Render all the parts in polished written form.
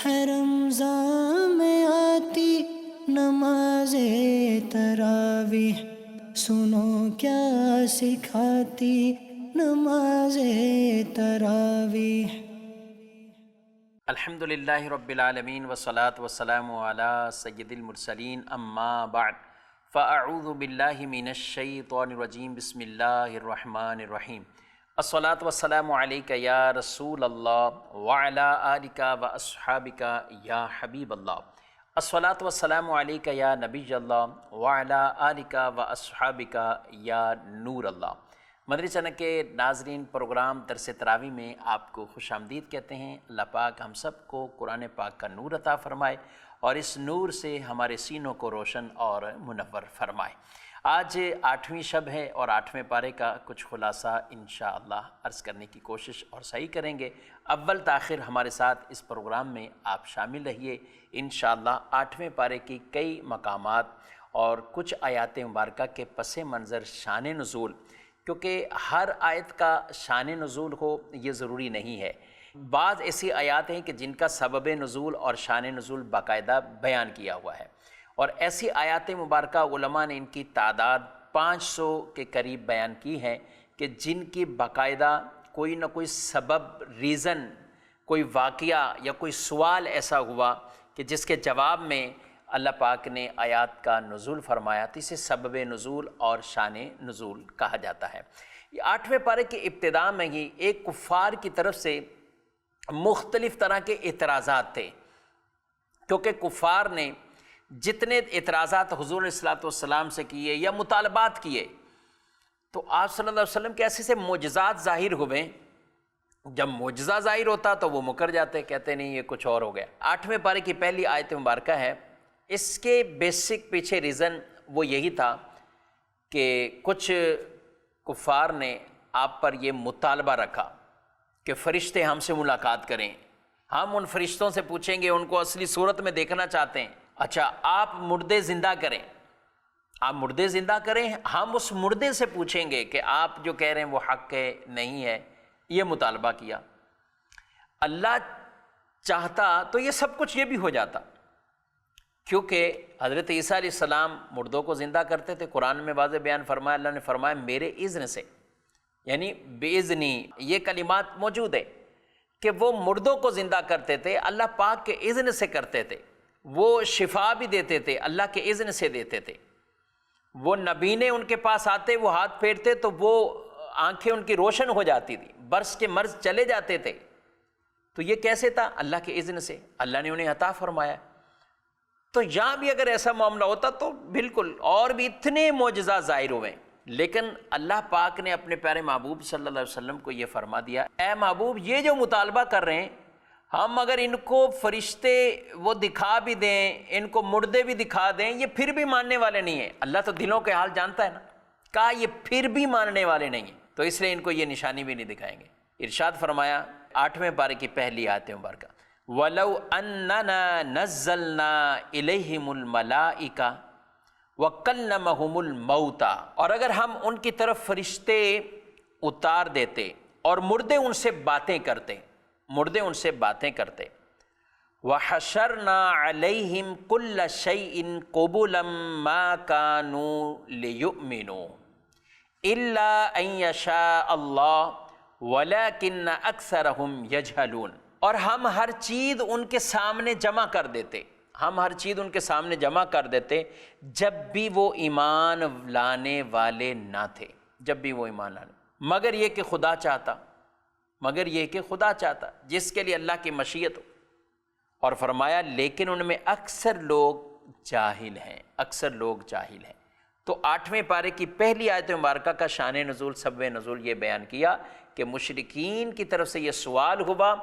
ہے رمضان میں آتی نماز تراویح، سنو کیا سکھاتی نماز تراویح۔ الحمدللہ رب العالمین والصلاة والسلام علی سید المرسلین، اما بعد فاعوذ باللہ من الشیطان الرجیم، بسم اللہ الرحمن الرحیم۔ الصلاة والسلام علیک یا رسول اللہ وعلی آلک واصحابک یا حبیب اللہ۔ الصلاة والسلام علیک یا نبی اللہ وعلی آلک واصحابک یا نور اللہ۔ مدنی چینل کے ناظرین، پروگرام درس تراویح میں آپ کو خوش آمدید کہتے ہیں۔ اللہ پاک ہم سب کو قرآن پاک کا نور عطا فرمائے اور اس نور سے ہمارے سینوں کو روشن اور منور فرمائے۔ آج 8ویں شب ہے اور 8ویں پارے کا کچھ خلاصہ انشاءاللہ عرض کرنے کی کوشش اور صحیح کریں گے۔ اول تاخیر ہمارے ساتھ اس پروگرام میں آپ شامل رہیے۔ انشاءاللہ 8ویں پارے کی کئی مقامات اور کچھ آیات مبارکہ کے پس منظر شان نزول، کیونکہ ہر آیت کا شان نزول ہو یہ ضروری نہیں ہے۔ بعض ایسی آیات ہیں کہ جن کا سبب نزول اور شان نزول باقاعدہ بیان کیا ہوا ہے، اور ایسی آیات مبارکہ علماء نے ان کی تعداد 500 کے قریب بیان کی ہے کہ جن کی باقاعدہ کوئی نہ کوئی سبب، ریزن، کوئی واقعہ یا کوئی سوال ایسا ہوا کہ جس کے جواب میں اللہ پاک نے آیات کا نزول فرمایا، تو اسے سبب نزول اور شان نزول کہا جاتا ہے۔ 8ویں پارے کی ابتدا میں ہی ایک کفار کی طرف سے مختلف طرح کے اعتراضات تھے، کیونکہ کفار نے جتنے اعتراضات حضور علیہ الصلوۃ والسلام سے کیے یا مطالبات کیے، تو آپ صلی اللہ علیہ وسلم کے ایسے سے معجزات ظاہر ہوئے۔ جب معجزہ ظاہر ہوتا تو وہ مکر جاتے، کہتے نہیں یہ کچھ اور ہو گیا۔ 8ویں پارے کی پہلی آیت مبارکہ ہے، اس کے بیسک پیچھے ریزن وہ یہی تھا کہ کچھ کفار نے آپ پر یہ مطالبہ رکھا کہ فرشتے ہم سے ملاقات کریں، ہم ان فرشتوں سے پوچھیں گے، ان کو اصلی صورت میں دیکھنا چاہتے ہیں۔ اچھا، آپ مردے زندہ کریں، آپ مردے زندہ کریں، ہم اس مردے سے پوچھیں گے کہ آپ جو کہہ رہے ہیں وہ حق ہے نہیں ہے۔ یہ مطالبہ کیا۔ اللہ چاہتا تو یہ سب کچھ یہ بھی ہو جاتا، کیونکہ حضرت عیسیٰ علیہ السلام مردوں کو زندہ کرتے تھے۔ قرآن میں واضح بیان فرمایا، اللہ نے فرمایا میرے اذن سے، یعنی بِإِذْنِ، یہ کلمات موجود ہے کہ وہ مردوں کو زندہ کرتے تھے، اللہ پاک کے اذن سے کرتے تھے۔ وہ شفا بھی دیتے تھے، اللہ کے اذن سے دیتے تھے۔ وہ نبینے ان کے پاس آتے، وہ ہاتھ پھیرتے تو وہ آنکھیں ان کی روشن ہو جاتی تھی، برس کے مرض چلے جاتے تھے۔ تو یہ کیسے تھا؟ اللہ کے اذن سے، اللہ نے انہیں عطا فرمایا۔ تو یہاں بھی اگر ایسا معاملہ ہوتا تو بالکل، اور بھی اتنے معجزات ظاہر ہوئے، لیکن اللہ پاک نے اپنے پیارے محبوب صلی اللہ علیہ وسلم کو یہ فرما دیا، اے محبوب یہ جو مطالبہ کر رہے ہیں، ہم اگر ان کو فرشتے وہ دکھا بھی دیں، ان کو مردے بھی دکھا دیں، یہ پھر بھی ماننے والے نہیں ہیں۔ اللہ تو دلوں کے حال جانتا ہے نا، کہا یہ پھر بھی ماننے والے نہیں ہیں، تو اس لیے ان کو یہ نشانی بھی نہیں دکھائیں گے۔ ارشاد فرمایا 8ویں پارے کی پہلی آیت مبارکہ، وَلَوْ أَنَّنَا نَزَّلْنَا إِلَيْهِمُ الْمَلَائِكَةَ وَكَلَّمَهُمُ الْمَوْتَى، اور اگر ہم ان کی طرف فرشتے اتار دیتے اور مردے ان سے باتیں کرتے، مردے ان سے باتیں کرتے، وَحَشَرْنَا عَلَيْهِمْ كُلَّ شَيْءٍ قُبُلًا مَا كَانُوا لِيُؤْمِنُوا إِلَّا أَن يَشَاءَ اللَّهُ وَلَكِنَّ أَكْثَرَهُمْ يَجْهَلُونَ، اور ہم ہر چیز ان کے سامنے جمع کر دیتے، ہم ہر چیز ان کے سامنے جمع کر دیتے جب بھی وہ ایمان لانے والے نہ تھے، جب بھی وہ ایمان لانے، مگر یہ کہ خدا چاہتا، مگر یہ کہ خدا چاہتا، جس کے لیے اللہ کی مشیت ہو۔ اور فرمایا لیکن ان میں اکثر لوگ جاہل ہیں، اکثر لوگ جاہل ہیں۔ تو 8ویں پارے کی پہلی آیت مبارکہ کا شان نزول، سبب نزول یہ بیان کیا کہ مشرکین کی طرف سے یہ سوال ہوا،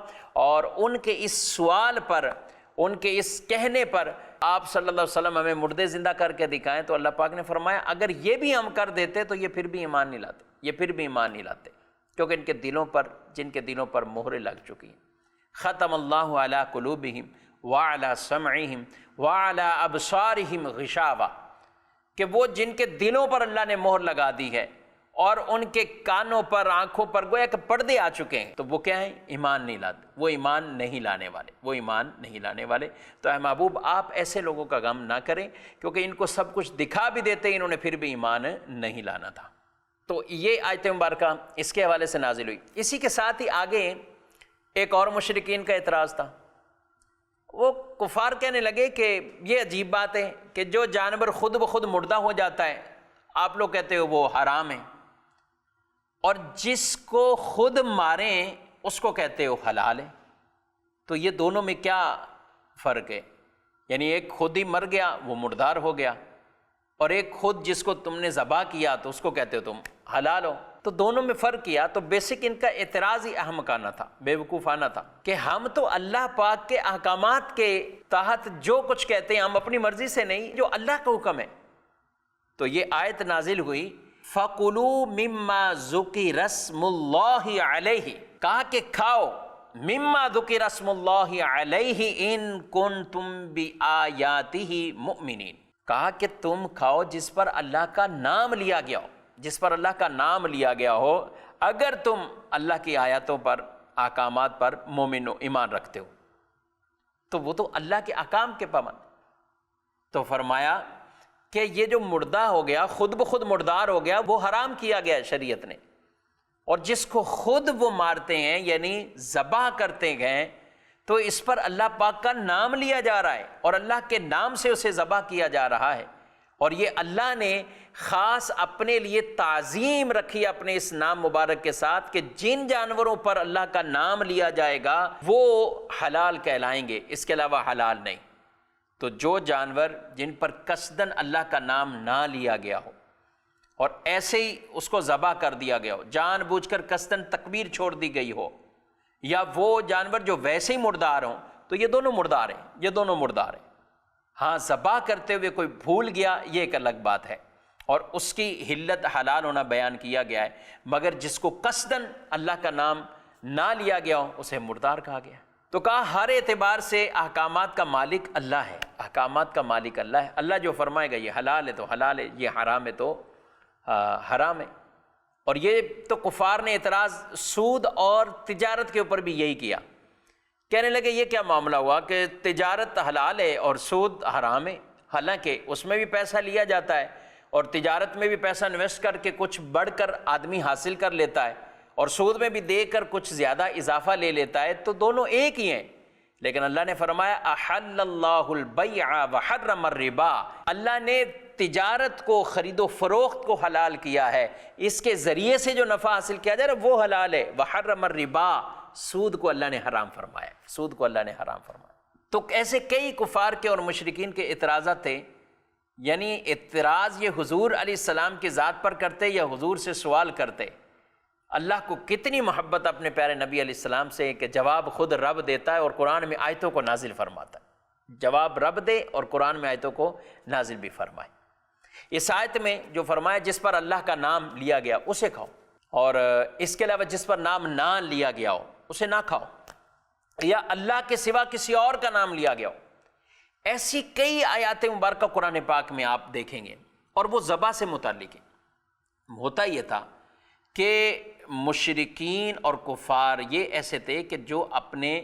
اور ان کے اس سوال پر، ان کے اس کہنے پر آپ صلی اللہ علیہ وسلم ہمیں مردے زندہ کر کے دکھائیں، تو اللہ پاک نے فرمایا اگر یہ بھی ہم کر دیتے تو یہ پھر بھی ایمان نہیں لاتے، یہ پھر بھی ایمان نہیں لاتے، کیونکہ ان کے دلوں پر، جن کے دلوں پر مہریں لگ چکی ہیں۔ ختم اللہ علی قلوبہم وعلی سمعہم وعلی ابصارہم غشاوہ، کہ وہ جن کے دلوں پر اللہ نے مہر لگا دی ہے اور ان کے کانوں پر آنکھوں پر گویا کہ پردے آ چکے ہیں، تو وہ کیا ہیں؟ ایمان نہیں لاتے، وہ ایمان نہیں لانے والے، وہ ایمان نہیں لانے والے۔ تو اے محبوب آپ ایسے لوگوں کا غم نہ کریں، کیونکہ ان کو سب کچھ دکھا بھی دیتے انہوں نے پھر بھی ایمان نہیں لانا تھا۔ تو یہ آیت مبارکہ اس کے حوالے سے نازل ہوئی۔ اسی کے ساتھ ہی آگے ایک اور مشرکین کا اعتراض تھا، وہ کفار کہنے لگے کہ یہ عجیب بات ہے کہ جو جانور خود بخود مردہ ہو جاتا ہے آپ لوگ کہتے ہو وہ حرام ہے، اور جس کو خود ماریں اس کو کہتے ہو حلال ہے، تو یہ دونوں میں کیا فرق ہے؟ یعنی ایک خود ہی مر گیا وہ مردار ہو گیا، اور ایک خود جس کو تم نے ذبح کیا تو اس کو کہتے ہو تم حلال ہو، تو دونوں میں فرق کیا۔ تو بیسک ان کا اعتراض ہی احمقانہ تھا، بے وقوفانہ تھا، کہ ہم تو اللہ پاک کے احکامات کے تحت جو کچھ کہتے ہیں ہم اپنی مرضی سے نہیں، جو اللہ کا حکم ہے۔ تو یہ آیت نازل ہوئی فَقُلُوا مِمَّا ذُكِرَ اسْمُ اللَّهِ عَلَيْهِ، کہا کہ کھاؤ مما ذکر اسم اللہ علیہ ان کنتم بآیاتہ مؤمنین، کہا کہ تم کھاؤ جس پر اللہ کا نام لیا گیا ہو، جس پر اللہ کا نام لیا گیا ہو، اگر تم اللہ کی آیاتوں پر احکامات پر مومن و ایمان رکھتے ہو، تو وہ تو اللہ کے احکام کے پابند۔ تو فرمایا کہ یہ جو مردہ ہو گیا، خود بخود مردار ہو گیا، وہ حرام کیا گیا ہے شریعت نے، اور جس کو خود وہ مارتے ہیں یعنی ذبح کرتے ہیں تو اس پر اللہ پاک کا نام لیا جا رہا ہے اور اللہ کے نام سے اسے ذبح کیا جا رہا ہے، اور یہ اللہ نے خاص اپنے لیے تعظیم رکھی اپنے اس نام مبارک کے ساتھ کہ جن جانوروں پر اللہ کا نام لیا جائے گا وہ حلال کہلائیں گے، اس کے علاوہ حلال نہیں۔ تو جو جانور جن پر قصداً اللہ کا نام نہ لیا گیا ہو اور ایسے ہی اس کو ذبح کر دیا گیا ہو، جان بوجھ کر قصداً تکبیر چھوڑ دی گئی ہو، یا وہ جانور جو ویسے ہی مردار ہوں، تو یہ دونوں مردار ہیں، یہ دونوں مردار ہیں۔ ہاں ذبح کرتے ہوئے کوئی بھول گیا یہ ایک الگ بات ہے، اور اس کی حلت حلال ہونا بیان کیا گیا ہے، مگر جس کو قصداً اللہ کا نام نہ لیا گیا ہو اسے مردار کہا گیا۔ تو کہا ہر اعتبار سے احکامات کا مالک اللہ ہے، احکامات کا مالک اللہ ہے، اللہ جو فرمائے گا یہ حلال ہے تو حلال ہے، یہ حرام ہے تو حرام ہے۔ اور یہ تو کفار نے اعتراض سود اور تجارت کے اوپر بھی یہی کیا، کہنے لگے یہ کیا معاملہ ہوا کہ تجارت حلال ہے اور سود حرام ہے، حالانکہ اس میں بھی پیسہ لیا جاتا ہے اور تجارت میں بھی پیسہ انویسٹ کر کے کچھ بڑھ کر آدمی حاصل کر لیتا ہے، اور سود میں بھی دے کر کچھ زیادہ اضافہ لے لیتا ہے، تو دونوں ایک ہی ہیں۔ لیکن اللہ نے فرمایا احل اللہ البیع وحرم الربا، اللہ نے تجارت کو، خرید و فروخت کو حلال کیا ہے، اس کے ذریعے سے جو نفع حاصل کیا جائے وہ حلال ہے، وحرم الربا، سود کو اللہ نے حرام فرمایا، سود کو اللہ نے حرام فرمایا۔ تو ایسے کئی کفار کے اور مشرکین کے اعتراضات تھے، یعنی اعتراض یہ حضور علیہ السلام کی ذات پر کرتے یا حضور سے سوال کرتے۔ اللہ کو کتنی محبت اپنے پیارے نبی علیہ السلام سے کہ جواب خود رب دیتا ہے اور قرآن میں آیتوں کو نازل فرماتا ہے، جواب رب دے اور قرآن میں آیتوں کو نازل بھی فرمائے۔ اس آیت میں جو فرمایا جس پر اللہ کا نام لیا گیا اسے کھاؤ، اور اس کے علاوہ جس پر نام نہ لیا گیا ہو اسے نہ کھاؤ، یا اللہ کے سوا کسی اور کا نام لیا گیا ہو۔ ایسی کئی آیات مبارکہ قرآن پاک میں آپ دیکھیں گے، اور وہ ذبح سے متعلق ہے۔ ہوتا یہ تھا کہ مشرکین اور کفار یہ ایسے تھے کہ جو اپنے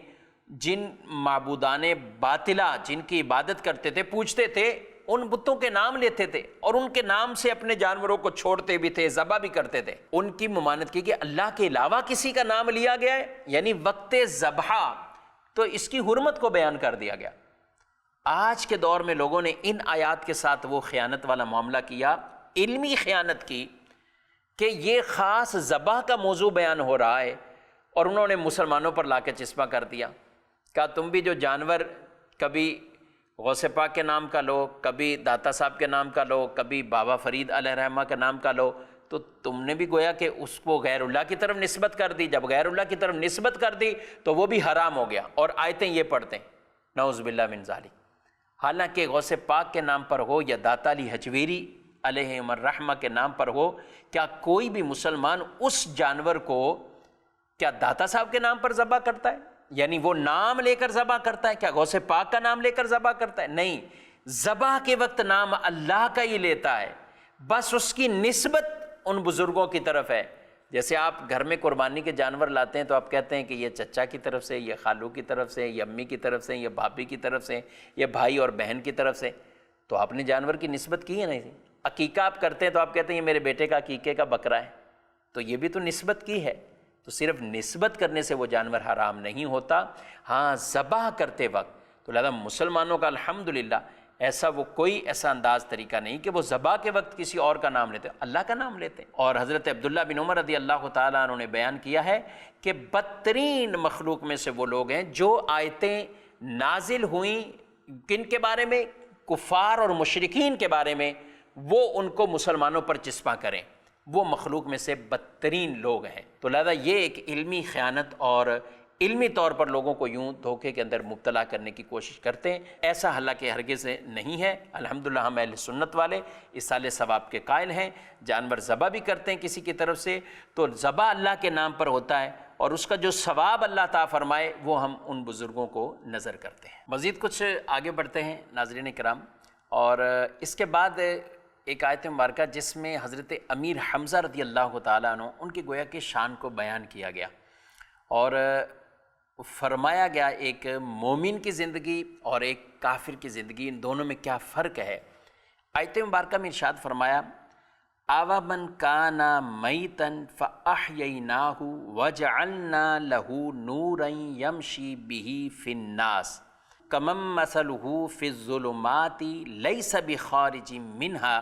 جن معبودان باطلہ جن کی عبادت کرتے تھے پوجتے تھے، ان بتوں کے نام لیتے تھے اور ان کے نام سے اپنے جانوروں کو چھوڑتے بھی تھے، ذبح بھی کرتے تھے۔ ان کی ممانعت کی کہ اللہ کے علاوہ کسی کا نام لیا گیا ہے، یعنی وقت ذبح، تو اس کی حرمت کو بیان کر دیا گیا۔ آج کے دور میں لوگوں نے ان آیات کے ساتھ وہ خیانت والا معاملہ کیا، علمی خیانت کی، کہ یہ خاص ذبح کا موضوع بیان ہو رہا ہے اور انہوں نے مسلمانوں پر لا کے چسپاں کر دیا۔ کہا تم بھی جو جانور کبھی غوث پاک کے نام کا لو، کبھی داتا صاحب کے نام کا لو، کبھی بابا فرید علیہ رحمہ کے نام کا لو، تو تم نے بھی گویا کہ اس کو غیر اللہ کی طرف نسبت کر دی۔ جب غیر اللہ کی طرف نسبت کر دی تو وہ بھی حرام ہو گیا، اور آیتیں یہ پڑھتے ہیں نعوذ باللہ من ذالک۔ حالانکہ غوث پاک کے نام پر ہو یا داتا علی حجویری علیہ الرحمہ کے نام پر ہو، کیا کوئی بھی مسلمان اس جانور کو کیا داتا صاحب کے نام پر ذبح کرتا ہے؟ یعنی وہ نام لے کر ذبح کرتا ہے؟ کیا غوث پاک کا نام لے کر ذبح کرتا ہے؟ نہیں، ذبح کے وقت نام اللہ کا ہی لیتا ہے، بس اس کی نسبت ان بزرگوں کی طرف ہے۔ جیسے آپ گھر میں قربانی کے جانور لاتے ہیں تو آپ کہتے ہیں کہ یہ چچا کی طرف سے، یہ خالو کی طرف سے، یہ امی کی طرف سے، یہ بھابھی کی طرف سے، یہ بھائی اور بہن کی طرف سے، تو آپ نے جانور کی نسبت کی ہے نا۔ عقیقہ آپ کرتے ہیں تو آپ کہتے ہیں یہ میرے بیٹے کا عقیقے کا بکرا ہے، تو یہ بھی تو نسبت کی ہے۔ تو صرف نسبت کرنے سے وہ جانور حرام نہیں ہوتا، ہاں ذبح کرتے وقت تو لہذا مسلمانوں کا الحمدللہ ایسا وہ کوئی ایسا انداز طریقہ نہیں کہ وہ ذبح کے وقت کسی اور کا نام لیتے، اللہ کا نام لیتے ہیں۔ اور حضرت عبداللہ بن عمر رضی اللہ تعالیٰ عنہ نے بیان کیا ہے کہ بدترین مخلوق میں سے وہ لوگ ہیں جو آیتیں نازل ہوئیں کن کے بارے میں، کفار اور مشرکین کے بارے میں، وہ ان کو مسلمانوں پر چسپاں کریں، وہ مخلوق میں سے بدترین لوگ ہیں۔ تو لہذا یہ ایک علمی خیانت اور علمی طور پر لوگوں کو یوں دھوکے کے اندر مبتلا کرنے کی کوشش کرتے ہیں، ایسا حالانکہ ہرگز نہیں ہے۔ الحمدللہ ہم اہل سنت والے اصالِ ثواب کے قائل ہیں، جانور ذبح بھی کرتے ہیں کسی کی طرف سے تو ذبح اللہ کے نام پر ہوتا ہے، اور اس کا جو ثواب اللہ تعالیٰ فرمائے وہ ہم ان بزرگوں کو نظر کرتے ہیں۔ مزید کچھ آگے بڑھتے ہیں ناظرین کرام، اور اس کے بعد ایک آیت مبارکہ جس میں حضرت امیر حمزہ رضی اللہ تعالیٰ عنہ ان کی گویا کہ شان کو بیان کیا گیا، اور فرمایا گیا ایک مومن کی زندگی اور ایک کافر کی زندگی، ان دونوں میں کیا فرق ہے۔ آیت مبارکہ میں ارشاد فرمایا آوا من کانا میتن فاحییناہ وجعلنا لہ نورا یمشی بہ فی الناس کمن مثلہ فی الظلمات لیس بخارج منہا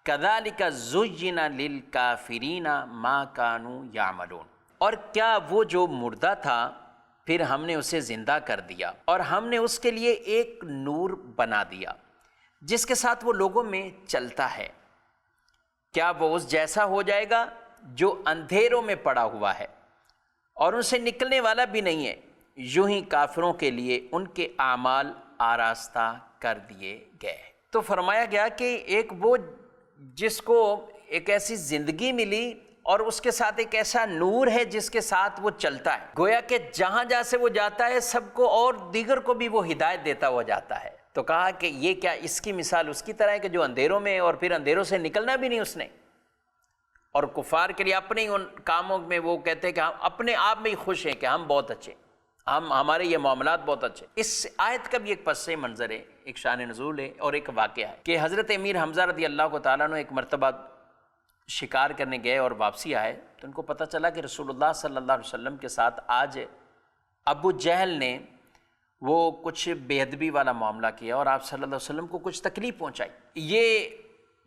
کذالک زین للکافرین ما کانوا یعملون۔ اور کیا وہ جو مردہ تھا پھر ہم نے اسے زندہ کر دیا اور ہم نے اس کے لیے ایک نور بنا دیا جس کے ساتھ وہ لوگوں میں چلتا ہے، کیا وہ اس جیسا ہو جائے گا جو اندھیروں میں پڑا ہوا ہے اور ان سے نکلنے والا بھی نہیں ہے؟ یوں ہی کافروں کے لیے ان کے اعمال آراستہ کر دیے گئے۔ تو فرمایا گیا کہ ایک وہ جس کو ایک ایسی زندگی ملی اور اس کے ساتھ ایک ایسا نور ہے جس کے ساتھ وہ چلتا ہے، گویا کہ جہاں سے وہ جاتا ہے سب کو اور دیگر کو بھی وہ ہدایت دیتا ہوا جاتا ہے۔ تو کہا کہ یہ کیا اس کی مثال اس کی طرح ہے کہ جو اندھیروں میں اور پھر اندھیروں سے نکلنا بھی نہیں اس نے، اور کفار کے لیے اپنے ہی ان کاموں میں وہ کہتے ہیں کہ ہم اپنے آپ میں ہی خوش ہیں کہ ہم بہت اچھے، ہمارے یہ معاملات بہت اچھے۔ اس آیت کا بھی ایک پس منظر ہے، ایک شان نزول ہے اور ایک واقعہ ہے کہ حضرت امیر حمزہ رضی اللہ تعالیٰ عنہ ایک مرتبہ شکار کرنے گئے اور واپسی آئے تو ان کو پتہ چلا کہ رسول اللہ صلی اللہ علیہ وسلم کے ساتھ آج ابو جہل نے وہ کچھ بے ادبی والا معاملہ کیا اور آپ صلی اللہ علیہ وسلم کو کچھ تکلیف پہنچائی۔ یہ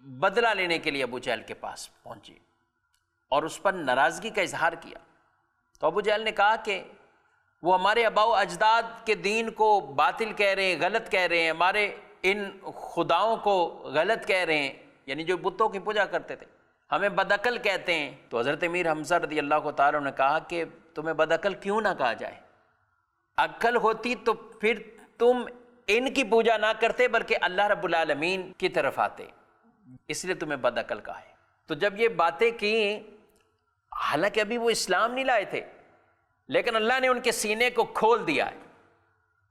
بدلہ لینے کے لیے ابو جہل کے پاس پہنچی اور اس پر ناراضگی کا اظہار کیا۔ تو ابو جہل نے کہا کہ وہ ہمارے آباء و اجداد کے دین کو باطل کہہ رہے ہیں، غلط کہہ رہے ہیں، ہمارے ان خداؤں کو غلط کہہ رہے ہیں، یعنی جو بتوں کی پوجا کرتے تھے، ہمیں بدعقل کہتے ہیں۔ تو حضرت امیر حمزہ رضی اللہ تعالیٰ نے کہا کہ تمہیں بدعقل کیوں نہ کہا جائے، عقل ہوتی تو پھر تم ان کی پوجا نہ کرتے بلکہ اللہ رب العالمین کی طرف آتے، اس لیے تمہیں بدعقل کہا ہے۔ تو جب یہ باتیں کی، حالانکہ ابھی وہ اسلام نہیں لائے تھے، لیکن اللہ نے ان کے سینے کو کھول دیا ہے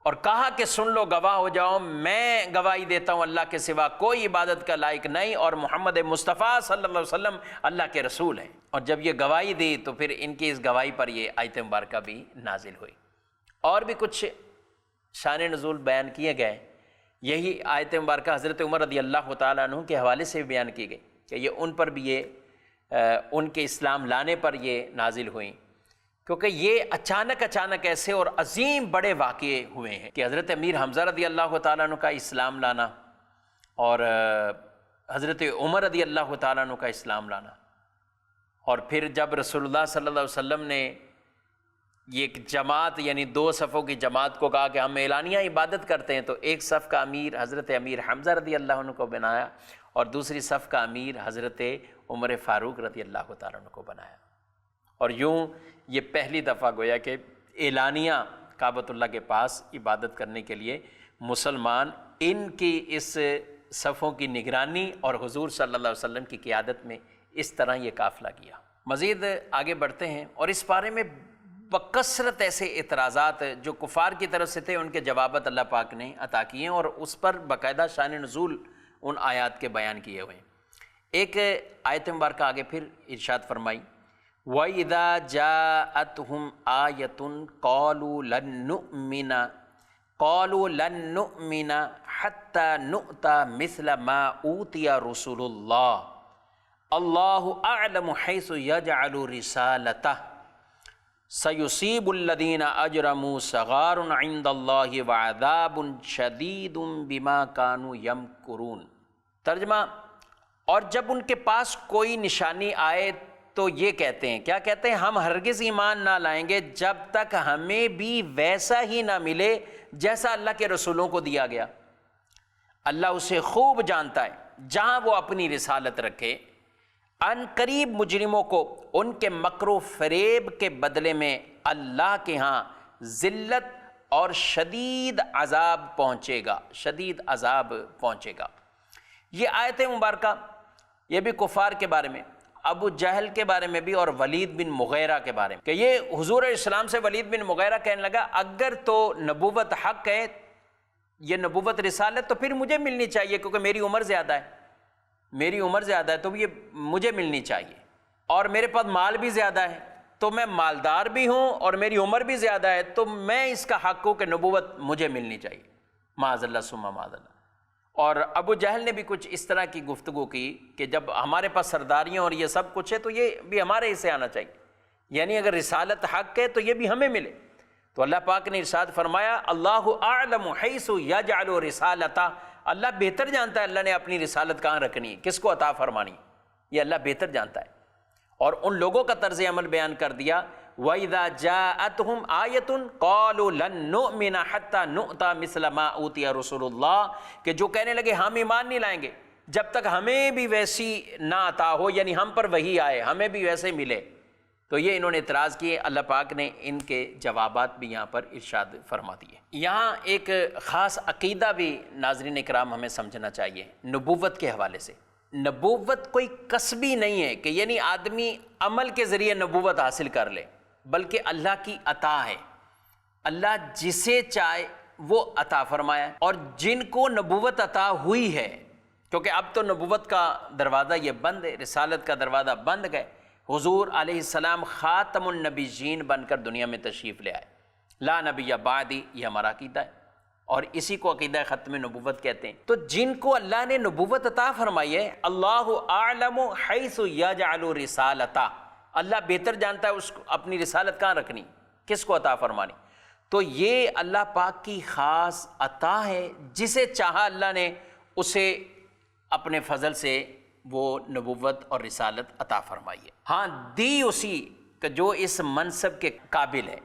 اور کہا کہ سن لو، گواہ ہو جاؤ، میں گواہی دیتا ہوں اللہ کے سوا کوئی عبادت کا لائق نہیں، اور محمد مصطفیٰ صلی اللہ علیہ وسلم اللہ کے رسول ہیں۔ اور جب یہ گواہی دی تو پھر ان کی اس گواہی پر یہ آیت مبارکہ بھی نازل ہوئی۔ اور بھی کچھ شان نزول بیان کیے گئے، یہی آیت مبارکہ حضرت عمر رضی اللہ تعالیٰ عنہ کے حوالے سے بھی بیان کی گئی کہ یہ ان پر بھی ان کے اسلام لانے پر یہ نازل ہوئیں، کیونکہ یہ اچانک ایسے اور عظیم بڑے واقعے ہوئے ہیں کہ حضرت امیر حمزہ رضی اللہ تعالیٰ عنہ کا اسلام لانا اور حضرت عمر رضی اللہ تعالیٰ عنہ کا اسلام لانا، اور پھر جب رسول اللہ صلی اللہ علیہ وسلم نے یہ ایک جماعت یعنی 2 صفوں کی جماعت کو کہا کہ ہم اعلانیہ عبادت کرتے ہیں، تو ایک صف کا امیر حضرت امیر حمزہ رضی اللہ عنہ کو بنایا اور دوسری صف کا امیر حضرت عمر فاروق رضی اللہ تعالیٰ عنہ کو بنایا، اور یوں یہ پہلی دفعہ گویا کہ اعلانیہ کعبۃ اللہ کے پاس عبادت کرنے کے لیے مسلمان ان کی اس صفوں کی نگرانی اور حضور صلی اللہ علیہ وسلم کی قیادت میں اس طرح یہ قافلہ کیا۔ مزید آگے بڑھتے ہیں، اور اس بارے میں بکثرت ایسے اعتراضات جو کفار کی طرف سے تھے ان کے جوابات اللہ پاک نے عطا کیے ہیں، اور اس پر باقاعدہ شان نزول ان آیات کے بیان کیے ہوئے ہیں۔ ایک آیت مبارکہ آگے پھر ارشاد فرمائی وَإِذَا جَاءَتْهُمْ آيَةٌ قَالُوا لَن نُؤْمِنَ حَتَّى نُؤْتَى مِثْلَ مَا أُوتِيَ رُسُلُ اللَّهِ اللَّهُ أَعْلَمُ حَيْثُ يَجْعَلُ رِسَالَتَهُ سَيُصِيبُ الَّذِينَ أَجْرَمُوا صَغَارٌ عِندَ اللَّهِ وَعَذَابٌ شَدِيدٌ بِمَا كَانُوا يَمْكُرُونَ۔ ترجمہ، اور جب ان کے پاس کوئی نشانی آئے تو یہ کہتے ہیں، کیا کہتے ہیں؟ ہم ہرگز ایمان نہ لائیں گے جب تک ہمیں بھی ویسا ہی نہ ملے جیسا اللہ کے رسولوں کو دیا گیا۔ اللہ اسے خوب جانتا ہے جہاں وہ اپنی رسالت رکھے۔ ان قریب مجرموں کو ان کے مکر و فریب کے بدلے میں اللہ کے ہاں ذلت اور شدید عذاب پہنچے گا، شدید عذاب پہنچے گا۔ یہ آیت مبارکہ یہ بھی کفار کے بارے میں، ابو جہل کے بارے میں بھی، اور ولید بن مغیرہ کے بارے میں، کہ یہ حضور علیہ السلام سے ولید بن مغیرہ کہنے لگا اگر تو نبوت حق ہے، یہ نبوت رسالت، تو پھر مجھے ملنی چاہیے کیونکہ میری عمر زیادہ ہے، میری عمر زیادہ ہے تو یہ مجھے ملنی چاہیے، اور میرے پاس مال بھی زیادہ ہے تو میں مالدار بھی ہوں، اور میری عمر بھی زیادہ ہے تو میں اس کا حق ہوں کہ نبوت مجھے ملنی چاہیے، معاذ اللہ ثم معاذ اللہ۔ اور ابو جہل نے بھی کچھ اس طرح کی گفتگو کی کہ جب ہمارے پاس سرداریاں اور یہ سب کچھ ہے تو یہ بھی ہمارے حصے آنا چاہیے، یعنی اگر رسالت حق ہے تو یہ بھی ہمیں ملے۔ تو اللہ پاک نے ارشاد فرمایا اللہ اعلم حیث یجعل رسالتہ، اللہ بہتر جانتا ہے اللہ نے اپنی رسالت کہاں رکھنی ہے، کس کو عطا فرمانی، یہ اللہ بہتر جانتا ہے۔ اور ان لوگوں کا طرز عمل بیان کر دیا وَإِذَا جَاءَتْهُمْ آيَةٌ قَالُوا لَن نُؤْمِنَ حَتَّى نُؤْتَى مِثْلَ مَا أُوتِيَ رُسُلُ اللَّهِ، کہ جو کہنے لگے ہم ایمان نہیں لائیں گے جب تک ہمیں بھی ویسی نہ عطا ہو، یعنی ہم پر وحی آئے، ہمیں بھی ویسے ملے۔ تو یہ انہوں نے اعتراض کیے، اللہ پاک نے ان کے جوابات بھی یہاں پر ارشاد فرما دیے۔ یہاں ایک خاص عقیدہ بھی ناظرین کرام ہمیں سمجھنا چاہیے نبوت کے حوالے سے۔ نبوت کوئی کسبی نہیں ہے کہ یعنی آدمی عمل کے ذریعے نبوت حاصل کر لے، بلکہ اللہ کی عطا ہے، اللہ جسے چاہے وہ عطا فرمایا، اور جن کو نبوت عطا ہوئی ہے، کیونکہ اب تو نبوت کا دروازہ یہ بند ہے، رسالت کا دروازہ بند گئے، حضور علیہ السلام خاتم النبیین بن کر دنیا میں تشریف لے آئے، لا نبی بعدی، یہ ہمارا عقیدہ ہے، اور اسی کو عقیدہ ختم نبوت کہتے ہیں۔ تو جن کو اللہ نے نبوت عطا فرمائی ہے، اللہ اعلم حیث یجعل رسالتہ، اللہ بہتر جانتا ہے اس کو اپنی رسالت کہاں رکھنی، کس کو عطا فرمانی۔ تو یہ اللہ پاک کی خاص عطا ہے، جسے چاہا اللہ نے اسے اپنے فضل سے وہ نبوت اور رسالت عطا فرمائی ہے۔ ہاں دی اسی کہ جو اس منصب کے قابل ہے،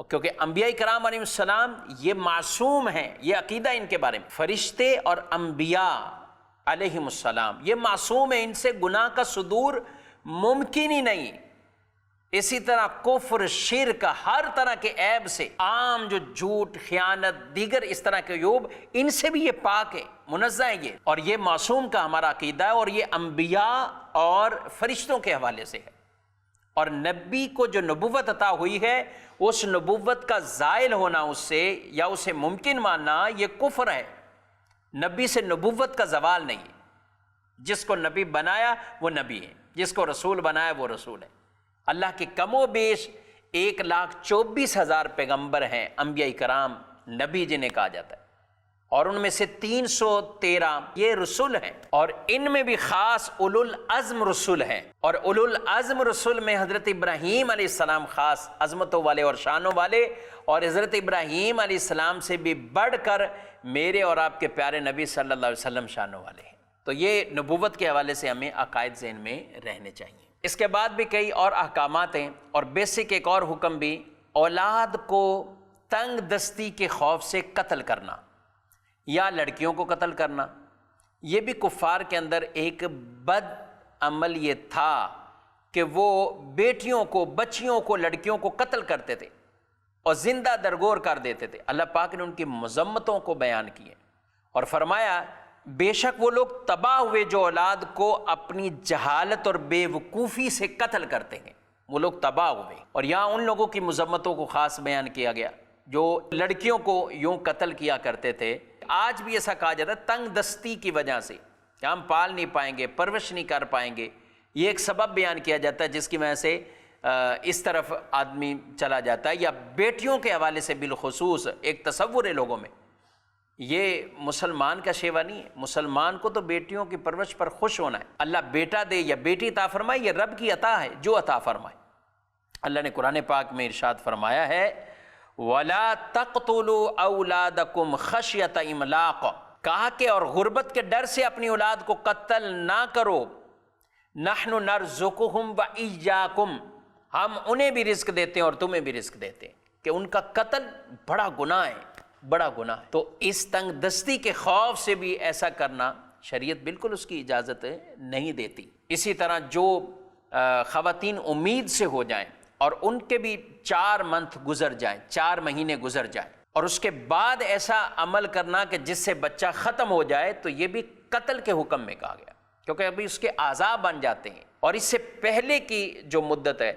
کیونکہ انبیاء کرام علیہ السلام یہ معصوم ہیں، یہ عقیدہ ان کے بارے میں، فرشتے اور انبیاء علیہم السلام یہ معصوم ہیں، ان سے گناہ کا صدور ممکن ہی نہیں۔ اسی طرح کفر، شرک، ہر طرح کے عیب سے، عام جو جھوٹ، خیانت، دیگر اس طرح کے عیوب، ان سے بھی یہ پاک ہے، منزہ ہے یہ، اور یہ معصوم کا ہمارا عقیدہ ہے، اور یہ انبیاء اور فرشتوں کے حوالے سے ہے۔ اور نبی کو جو نبوت عطا ہوئی ہے، اس نبوت کا زائل ہونا اس سے یا اسے ممکن ماننا یہ کفر ہے۔ نبی سے نبوت کا زوال نہیں ہے، جس کو نبی بنایا وہ نبی ہے، جس کو رسول بنایا وہ رسول ہے۔ اللہ کے کم و بیش 1,24,000 پیغمبر ہیں، انبیاء کرام، نبی جنہیں کہا جاتا ہے، اور ان میں سے 313 یہ رسول ہیں، اور ان میں بھی خاص اولو العزم رسول ہیں، اور اولو العزم رسول میں حضرت ابراہیم علیہ السلام خاص عظمتوں والے اور شانوں والے، اور حضرت ابراہیم علیہ السلام سے بھی بڑھ کر میرے اور آپ کے پیارے نبی صلی اللہ علیہ وسلم شانوں والے ہیں۔ تو یہ نبوت کے حوالے سے ہمیں عقائد ذہن میں رہنے چاہیے۔ اس کے بعد بھی کئی اور احکامات ہیں، اور بیسک ایک اور حکم بھی، اولاد کو تنگ دستی کے خوف سے قتل کرنا یا لڑکیوں کو قتل کرنا، یہ بھی کفار کے اندر ایک بد عمل یہ تھا کہ وہ بیٹیوں کو، بچیوں کو، لڑکیوں کو قتل کرتے تھے اور زندہ درگور کر دیتے تھے۔ اللہ پاک نے ان کی مذمتوں کو بیان کیے اور فرمایا بے شک وہ لوگ تباہ ہوئے جو اولاد کو اپنی جہالت اور بے وقوفی سے قتل کرتے ہیں، وہ لوگ تباہ ہوئے۔ اور یہاں ان لوگوں کی مذمتوں کو خاص بیان کیا گیا جو لڑکیوں کو یوں قتل کیا کرتے تھے۔ آج بھی ایسا کہا جاتا ہے تنگ دستی کی وجہ سے کہ ہم پال نہیں پائیں گے، پرورش نہیں کر پائیں گے، یہ ایک سبب بیان کیا جاتا ہے جس کی وجہ سے اس طرف آدمی چلا جاتا ہے۔ یا بیٹیوں کے حوالے سے بالخصوص ایک تصور ہے لوگوں میں، یہ مسلمان کا شیوا نہیں ہے۔ مسلمان کو تو بیٹیوں کی پرورش پر خوش ہونا ہے۔ اللہ بیٹا دے یا بیٹی عطا فرمائے، یہ رب کی عطا ہے، جو عطا فرمائے۔ اللہ نے قرآن پاک میں ارشاد فرمایا ہے وَلَا تَقْتُلُوا أَوْلَادَكُمْ خَشْيَةَ إِمْلَاقٍ، کہا کہ اور غربت کے ڈر سے اپنی اولاد کو قتل نہ کرو، نَحْنُ نَرْزُقُهُمْ وَإِيَّاكُمْ، ہم انہیں بھی رزق دیتے ہیں اور تمہیں بھی رزق دیتے ہیں، کہ ان کا قتل بڑا گناہ ہے، بڑا گناہ ہے۔ تو اس تنگ دستی کے خوف سے بھی ایسا کرنا شریعت بالکل اس کی اجازت نہیں دیتی۔ اسی طرح جو خواتین امید سے ہو جائیں اور ان کے بھی 4 منتھ گزر جائیں، 4 مہینے گزر جائیں، اور اس کے بعد ایسا عمل کرنا کہ جس سے بچہ ختم ہو جائے، تو یہ بھی قتل کے حکم میں کہا گیا، کیونکہ ابھی اس کے اعضاء بن جاتے ہیں۔ اور اس سے پہلے کی جو مدت ہے،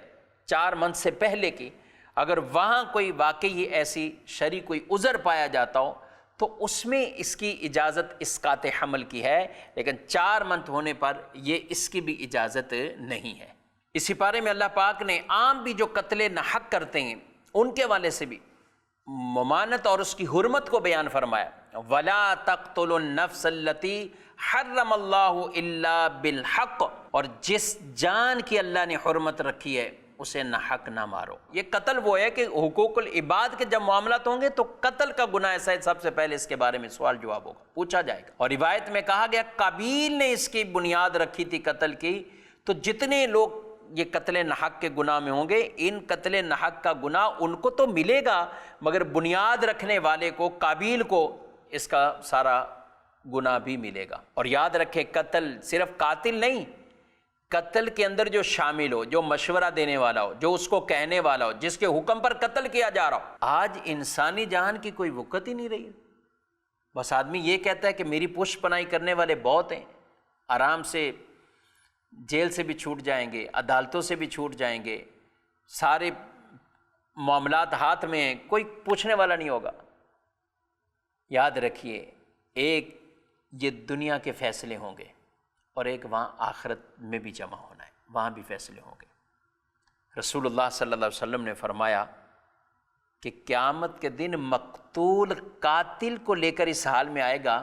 4 منتھ سے پہلے کی، اگر وہاں کوئی واقعی ایسی شرعی کوئی عذر پایا جاتا ہو تو اس میں اس کی اجازت اسقاط حمل کی ہے، لیکن 4 منتھ ہونے پر یہ اس کی بھی اجازت نہیں ہے۔ اسی پارے میں اللہ پاک نے عام بھی جو قتل ناحق کرتے ہیں ان کے والے سے بھی ممانت اور اس کی حرمت کو بیان فرمایا، وَلَا تَقْتُلُوا النَّفْسَ الَّتِي حَرَّمَ اللَّهُ إِلَّا بِالْحَقِّ، اور جس جان کی اللہ نے حرمت رکھی ہے اسے ناحق نہ مارو۔ یہ قتل وہ ہے کہ حقوق العباد کے جب معاملات ہوں گے تو قتل کا گناہ ایسا ہے، سب سے پہلے اس کے بارے میں سوال جواب ہوگا، پوچھا جائے گا۔ اور روایت میں کہا گیا قابیل نے اس کی بنیاد رکھی تھی قتل کی، تو جتنے لوگ یہ قتل ناحق کے گناہ میں ہوں گے، ان قتل ناحق کا گناہ ان کو تو ملے گا، مگر بنیاد رکھنے والے کو، قابیل کو، اس کا سارا گناہ بھی ملے گا۔ اور یاد رکھیں قتل صرف قاتل نہیں، قتل کے اندر جو شامل ہو، جو مشورہ دینے والا ہو، جو اس کو کہنے والا ہو، جس کے حکم پر قتل کیا جا رہا ہو۔ آج انسانی جان کی کوئی وقت ہی نہیں رہی، بس آدمی یہ کہتا ہے کہ میری پشت پناہی کرنے والے بہت ہیں، آرام سے جیل سے بھی چھوٹ جائیں گے، عدالتوں سے بھی چھوٹ جائیں گے، سارے معاملات ہاتھ میں ہیں، کوئی پوچھنے والا نہیں ہوگا۔ یاد رکھیے، ایک یہ دنیا کے فیصلے ہوں گے اور ایک وہاں آخرت میں بھی جمع ہونا ہے، وہاں بھی فیصلے ہوں گے۔ رسول اللہ صلی اللہ علیہ وسلم نے فرمایا کہ قیامت کے دن مقتول قاتل کو لے کر اس حال میں آئے گا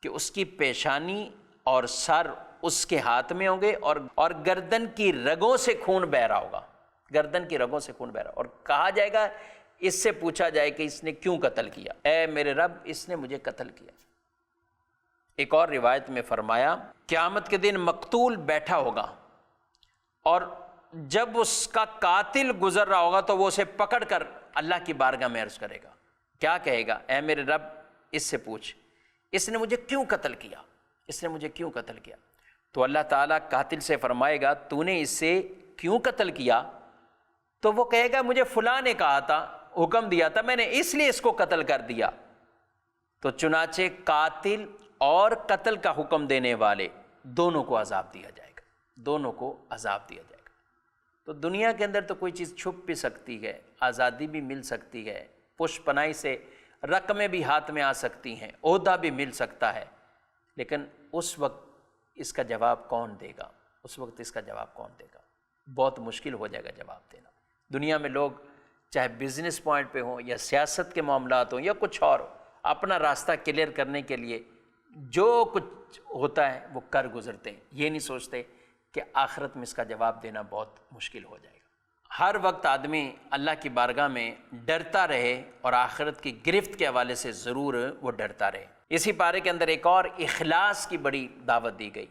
کہ اس کی پیشانی اور سر اس کے ہاتھ میں ہوں گے، اور گردن کی رگوں سے خون بہہ رہا ہوگا، گردن کی رگوں سے خون بہہ رہا، اور کہا جائے گا، اس سے پوچھا جائے کہ اس نے کیوں قتل کیا؟ اے میرے رب، اس نے مجھے قتل کیا۔ ایک اور روایت میں فرمایا قیامت کے دن مقتول بیٹھا ہوگا، اور جب اس کا قاتل گزر رہا ہوگا تو وہ اسے پکڑ کر اللہ کی بارگاہ میں عرض کرے گا، کیا کہے گا؟ اے میرے رب، اس سے پوچھ، اس نے مجھے کیوں قتل کیا؟ اس نے مجھے کیوں قتل کیا؟ تو اللہ تعالیٰ قاتل سے فرمائے گا تو نے اس سے کیوں قتل کیا؟ تو وہ کہے گا مجھے فلاں نے کہا تھا، حکم دیا تھا، میں نے اس لیے اس کو قتل کر دیا۔ تو چنانچہ قاتل اور قتل کا حکم دینے والے دونوں کو عذاب دیا جائے گا، دونوں کو عذاب دیا جائے گا۔ تو دنیا کے اندر تو کوئی چیز چھپ بھی سکتی ہے، آزادی بھی مل سکتی ہے، پشت پناہی سے رقمیں بھی ہاتھ میں آ سکتی ہیں، عہدہ بھی مل سکتا ہے، لیکن اس وقت اس کا جواب کون دے گا؟ اس وقت اس کا جواب کون دے گا؟ بہت مشکل ہو جائے گا جواب دینا۔ دنیا میں لوگ چاہے بزنس پوائنٹ پہ ہوں یا سیاست کے معاملات ہوں یا کچھ اور ہو، اپنا راستہ کلیئر کرنے کے لیے جو کچھ ہوتا ہے وہ کر گزرتے ہیں، یہ نہیں سوچتے کہ آخرت میں اس کا جواب دینا بہت مشکل ہو جائے گا۔ ہر وقت آدمی اللہ کی بارگاہ میں ڈرتا رہے اور آخرت کی گرفت کے حوالے سے ضرور وہ ڈرتا رہے۔ اسی پارے کے اندر ایک اور اخلاص کی بڑی دعوت دی گئی،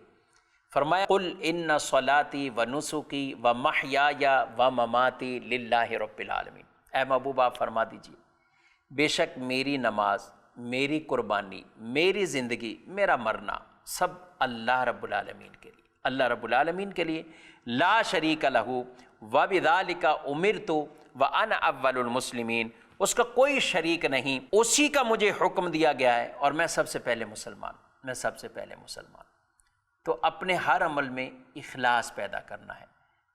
فرمایا قل ان صلاتی و نسکی و محیای و مماتی للہ رب العالمین، اے محبوب آپ فرما دیجیے بے شک میری نماز، میری قربانی، میری زندگی، میرا مرنا سب اللہ رب العالمین کے لیے، اللہ رب العالمین کے لیے، لا شریک لہ وبذالک امرت وانا اول المسلمین، اس کا کوئی شریک نہیں، اسی کا مجھے حکم دیا گیا ہے اور میں سب سے پہلے مسلمان، میں سب سے پہلے مسلمان۔ تو اپنے ہر عمل میں اخلاص پیدا کرنا ہے۔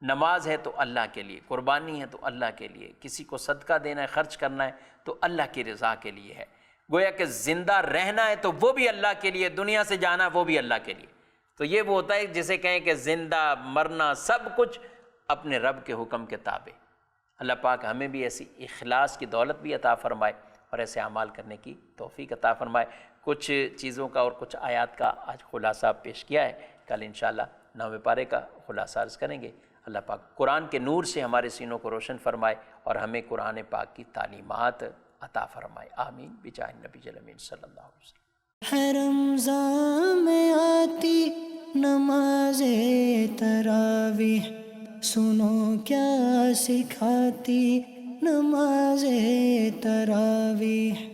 نماز ہے تو اللہ کے لیے، قربانی ہے تو اللہ کے لیے، کسی کو صدقہ دینا ہے، خرچ کرنا ہے تو اللہ کی رضا کے لیے ہے، گویا کہ زندہ رہنا ہے تو وہ بھی اللہ کے لیے، دنیا سے جانا وہ بھی اللہ کے لیے. تو یہ وہ ہوتا ہے جسے کہیں کہ زندہ مرنا سب کچھ اپنے رب کے حکم کے تابع. اللہ پاک ہمیں بھی ایسی اخلاص کی دولت بھی عطا فرمائے اور ایسے اعمال کرنے کی توفیق عطا فرمائے. کچھ چیزوں کا اور کچھ آیات کا آج خلاصہ پیش کیا ہے. کل انشاءاللہ 9ویں پارے کا خلاصہ عرض کریں گے. اللہ پاک قرآن کے نور سے ہمارے سینوں کو روشن فرمائے اور ہمیں قرآن پاک کی تعلیمات عطا فرمائے. آمین بجاہ نبی الامین صلی اللہ علیہ وسلم. ہے رمضان میں آتی نماز تراویح، سنو کیا سکھاتی نماز تراویح.